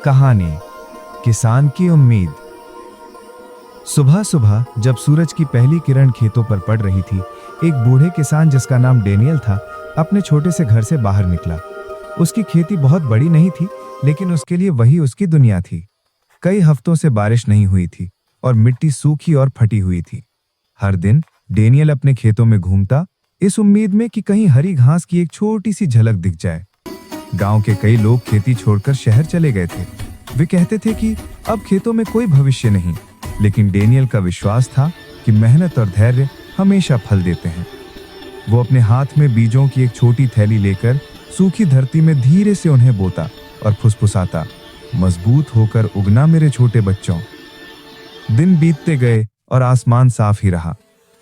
कहानी किसान की उम्मीद। सुबह सुबह जब सूरज की पहली किरण खेतों पर पड़ रही थी, एक बूढ़े किसान जिसका नाम डेनियल था, अपने छोटे से घर से बाहर निकला। उसकी खेती बहुत बड़ी नहीं थी, लेकिन उसके लिए वही उसकी दुनिया थी। कई हफ्तों से बारिश नहीं हुई थी और मिट्टी सूखी और फटी हुई थी। हर दिन डेनियल अपने खेतों में घूमता, इस उम्मीद में कि कहीं हरी घास की एक छोटी सी झलक दिख जाए। गांव के कई लोग खेती छोड़कर शहर चले गए थे। वे कहते थे कि अब खेतों में कोई भविष्य नहीं, लेकिन डेनियल का विश्वास था कि मेहनत और धैर्य हमेशा फल देते हैं। वो अपने हाथ में बीजों की एक छोटी थैली लेकर सूखी धरती में धीरे से उन्हें बोता और फुसफुसाता, मजबूत होकर उगना मेरे छोटे बच्चों। दिन बीतते गए और आसमान साफ ही रहा।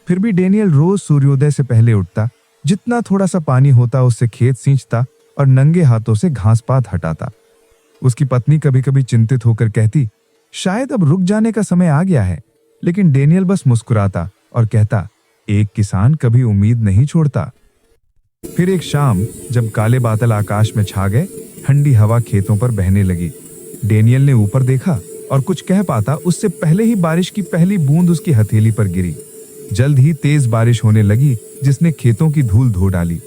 फिर भी डेनियल रोज सूर्योदय से पहले उठता, जितना थोड़ा सा पानी होता उससे खेत सींचता और नंगे हाथों से घास पात हटाता। उसकी पत्नी कभी कभी चिंतित होकर कहती, शायद अब रुक जाने का समय आ गया है, लेकिन डेनियल बस मुस्कुराता और कहता, एक किसान कभी उम्मीद नहीं छोड़ता। फिर एक शाम जब काले बादल आकाश में छा गए, ठंडी हवा खेतों पर बहने लगी। डेनियल ने ऊपर देखा और कुछ कह पाता उससे पहले ही बारिश की पहली बूंद उसकी हथेली पर गिरी। जल्द ही तेज बारिश होने लगी, जिसने खेतों की धूल धो डाली।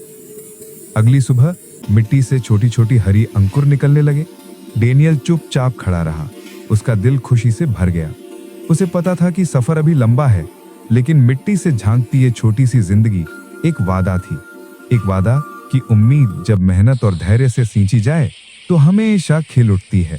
अगली सुबह मिट्टी से छोटी छोटी हरी अंकुर निकलने लगे। डेनियल चुपचाप खड़ा रहा। उसका दिल खुशी से भर गया। उसे पता था कि सफर अभी लंबा है, लेकिन मिट्टी से झांकती ये छोटी सी जिंदगी एक वादा थी। एक वादा कि उम्मीद जब मेहनत और धैर्य से सींची जाए तो हमेशा खिल उठती है।